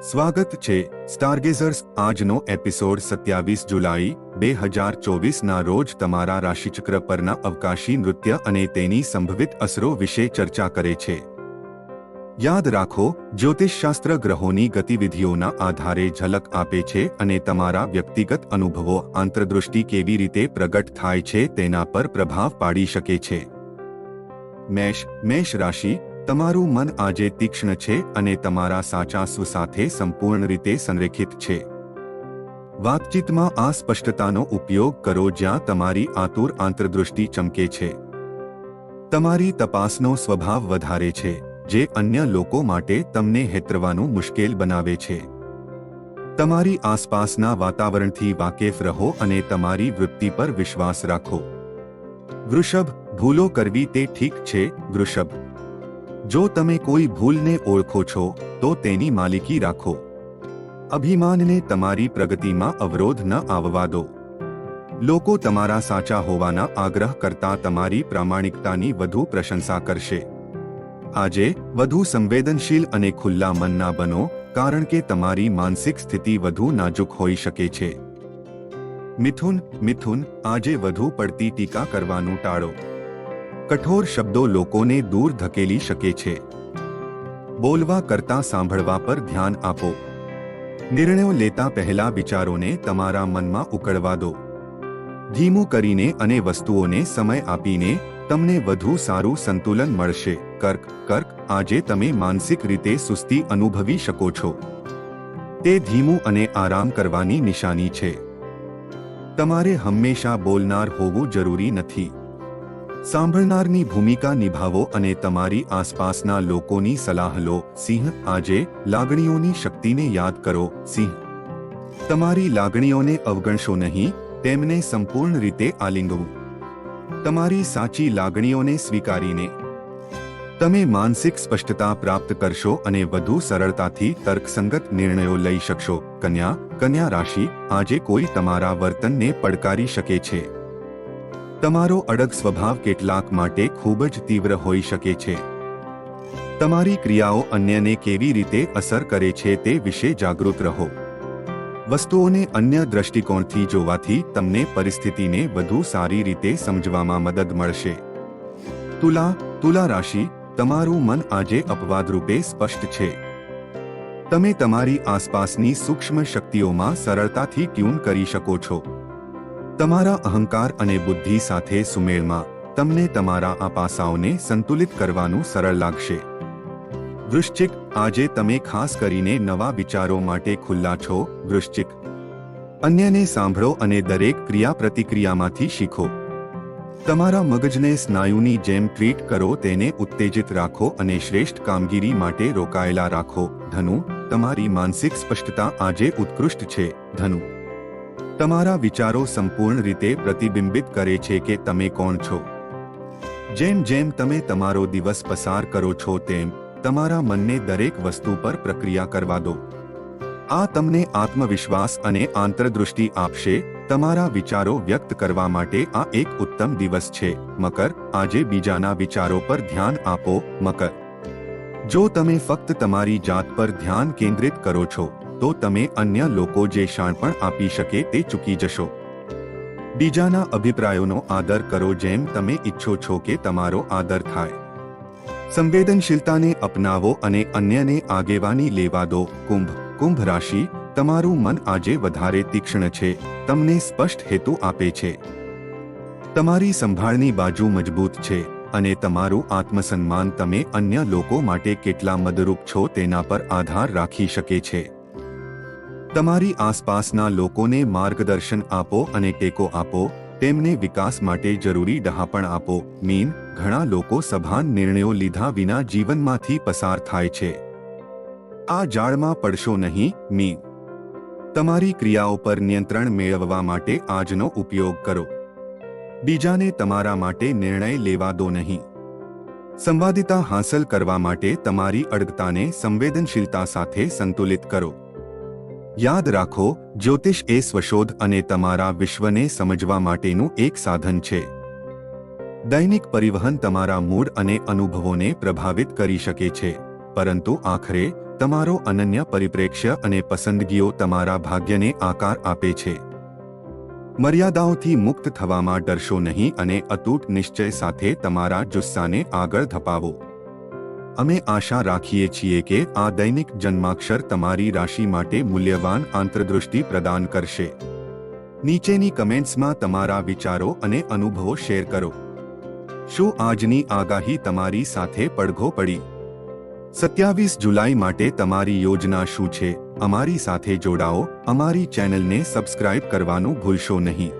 સ્વાગત છે સ્ટારગેઝર્સ આજનો એપિસોડ 27 જુલાઈ 2024ના રોજ તમારા રાશિચક્ર પરના અવકાશી નૃત્ય અને તેની સંભવિત અસરો વિશે ચર્ચા કરે છે। યાદ રાખો, જ્યોતિષશાસ્ત્ર ગ્રહોની ગતિવિધિઓના આધારે ઝલક આપે છે અને તમારા વ્યક્તિગત અનુભવો આંતરદૃષ્ટિ કેવી રીતે પ્રગટ થાય છે તેના પર પ્રભાવ પાડી શકે છે। મેષ રાશિ, તમારું મન આજે તીક્ષ્ણ છે અને તમારા સાચા સ્વ સાથે સંપૂર્ણ રીતે સંરેખિત છે। વાતચીતમાં આ સ્પષ્ટતાનો ઉપયોગ કરો જ્યાં તમારી આતુર આંતરદૃષ્ટિ ચમકે છે। તમારી તપાસનો સ્વભાવ વધારે છે, જે અન્ય લોકો માટે તમને હેતરવાનું મુશ્કેલ બનાવે છે। તમારી આસપાસના વાતાવરણથી વાકેફ રહો અને તમારી વૃત્તિ પર વિશ્વાસ રાખો। વૃષભ, ભૂલો કરવી તે ઠીક છે। વૃષભ, જો તમે કોઈ ભૂલને ઓળખો છો તો તેની માલિકી રાખો। અભિમાનને તમારી પ્રગતિમાં અવરોધ ન આવવા દો। લોકો તમારા સાચા હોવાના આગ્રહ કરતાં તમારી પ્રામાણિકતાની વધુ પ્રશંસા કરશે। આજે વધુ સંવેદનશીલ અને ખુલ્લા મનના બનો, કારણ કે તમારી માનસિક સ્થિતિ વધુ નાજુક હોઈ શકે છે। મિથુન, આજે વધુ પડતી ટીકા કરવાનું ટાળો। કઠોર શબ્દો લોકોને દૂર ધકેલી શકે છે। બોલવા કરતાં સાંભળવા પર ધ્યાન આપો। નિર્ણયો લેતા પહેલા વિચારોને તમારા મનમાં ઉકળવા દો। ધીમું કરીને અને વસ્તુઓને સમય આપીને તમને વધુ સારું સંતુલન મળશે। કર્ક, આજે તમે માનસિક રીતે સુસ્તી અનુભવી શકો છો। તે ધીમું અને આરામ કરવાની નિશાની છે। તમારે હંમેશા બોલનાર હોવું જરૂરી નથી। સાંભળનારની ભૂમિકા નિભાવો અને તમારી આસપાસના લોકોની સલાહ લો। સિંહ, આજે લાગણીઓની શક્તિને યાદ કરો। સિંહ, તમારી લાગણીઓને અવગણશો નહીં, તેમને સંપૂર્ણ રીતે આલિંગવું। તમારી સાચી લાગણીઓને સ્વીકારીને તમે માનસિક સ્પષ્ટતા પ્રાપ્ત કરશો અને વધુ સરળતાથી તર્કસંગત નિર્ણયો લઈ શકશો। કન્યા રાશિ, આજે કોઈ તમારા વર્તનને પડકારી શકે છે। તમારો અડગ સ્વભાવ કેટલાક માટે ખૂબ જ તીવ્ર હોઈ શકે છે। તમારી ક્રિયાઓ અન્યને કેવી રીતે અસર કરે છે તે વિશે જાગૃત રહો। વસ્તુઓને અન્ય દ્રષ્ટિકોણથી જોવાથી તમને પરિસ્થિતિને વધુ સારી રીતે સમજવામાં મદદ મળશે। તુલા રાશિ, તમારું મન આજે અપવાદરૂપે સ્પષ્ટ છે। તમે તમારી આસપાસની સૂક્ષ્મ શક્તિઓમાં સરળતાથી ટ્યુન કરી શકો છો। તમારા અહંકાર અને બુદ્ધિ સાથે સુમેળમાં તમને તમારા આ પાસાઓને સંતુલિત કરવાનું સરળ લાગશે। વૃશ્ચિક, આજે તમે ખાસ કરીને નવા વિચારો માટે ખુલ્લા છો। વૃશ્ચિક, અન્યને સાંભળો અને દરેક ક્રિયા પ્રતિક્રિયામાંથી શીખો। તમારા મગજને સ્નાયુની જેમ ટ્રીટ કરો, તેને ઉત્તેજિત રાખો અને શ્રેષ્ઠ કામગીરી માટે રોકાયેલા રાખો। ધનુ, તમારી માનસિક સ્પષ્ટતા આજે ઉત્કૃષ્ટ છે। ધનુ, તમારા વિચારો સંપૂર્ણ રીતે પ્રતિબિંબિત કરે છે કે તમે કોણ છો। જેમ તમે તમારો દિવસ પસાર કરો છો તેમ તમારા મનને દરેક વસ્તુ પર પ્રક્રિયા કરવા દો। આ તમને આત્મવિશ્વાસ અને આંતરદૃષ્ટિ આપશે। તમારા વિચારો વ્યક્ત કરવા માટે આ એક ઉત્તમ દિવસ છે। મકર, આજે બીજાના વિચારો પર ધ્યાન આપો। મકર, જો તમે ફક્ત તમારી જાત પર ધ્યાન કેન્દ્રિત કરો છો તો તમે અન્ય લોકો જે શાણપણ આપી શકે તે ચૂકી જશો। બીજાના અભિપ્રાયોનો આદર કરો જેમ તમે ઈચ્છો છો કે તમારો આદર થાય। સંવેદનશીલતાને અપનાવો અને અન્યને આગેવાની લેવા દો। કુંભ રાશિ, તમારું મન આજે વધારે તીક્ષ્ણ છે, તમને સ્પષ્ટ હેતુ આપે છે। તમારી સંભાળની બાજુ મજબૂત છે અને તમારું આત્મસન્માન તમે અન્ય લોકો માટે કેટલા મદદરૂપ છો તેના પર આધાર રાખી શકે છે। તમારી આસપાસના લોકોને માર્ગદર્શન આપો અને ટેકો આપો, તેમને વિકાસ માટે જરૂરી ડહાપણ આપો। મીન, ઘણા લોકો સભાન નિર્ણયો લીધા વિના જીવનમાંથી પસાર થાય છે। આ જાળમાં પડશો નહીં। મીન, તમારી ક્રિયાઓ પર નિયંત્રણ મેળવવા માટે આજનો ઉપયોગ કરો। બીજાને તમારા માટે નિર્ણય લેવા દો નહીં। સંવાદિતા હાંસલ કરવા માટે તમારી અડગતાને સંવેદનશીલતા સાથે સંતુલિત કરો। યાદ રાખો, જ્યોતિષ એ સ્વશોધ અને તમારા વિશ્વને સમજવા માટેનું એક સાધન છે। દૈનિક પરિવહન તમારા મૂડ અને અનુભવોને પ્રભાવિત કરી શકે છે, પરંતુ આખરે તમારો અનન્ય પરિપ્રેક્ષ્ય અને પસંદગીઓ તમારા ભાગ્યને આકાર આપે છે. મર્યાદાઓથી મુક્ત થવામાં ડરશો નહીં અને અતૂટ નિશ્ચય સાથે તમારા જુસ્સાને આગળ ધપાવો. અમે આશા રાખીએ છીએ કે આ દૈનિક જન્માક્ષર તમારી રાશિ માટે મૂલ્યવાન આંતરદૃષ્ટિ પ્રદાન કરશે. નીચેની કમેન્ટ્સમાં તમારા વિચારો અને અનુભવો શેર કરો. શું આજની આગાહી તમારી સાથે પડઘો પડી? 27 જુલાઈ માટે તમારી યોજના શું છે? અમારી સાથે જોડાઓ. અમારી ચેનલને સબસ્ક્રાઇબ કરવાનું ભૂલશો નહીં.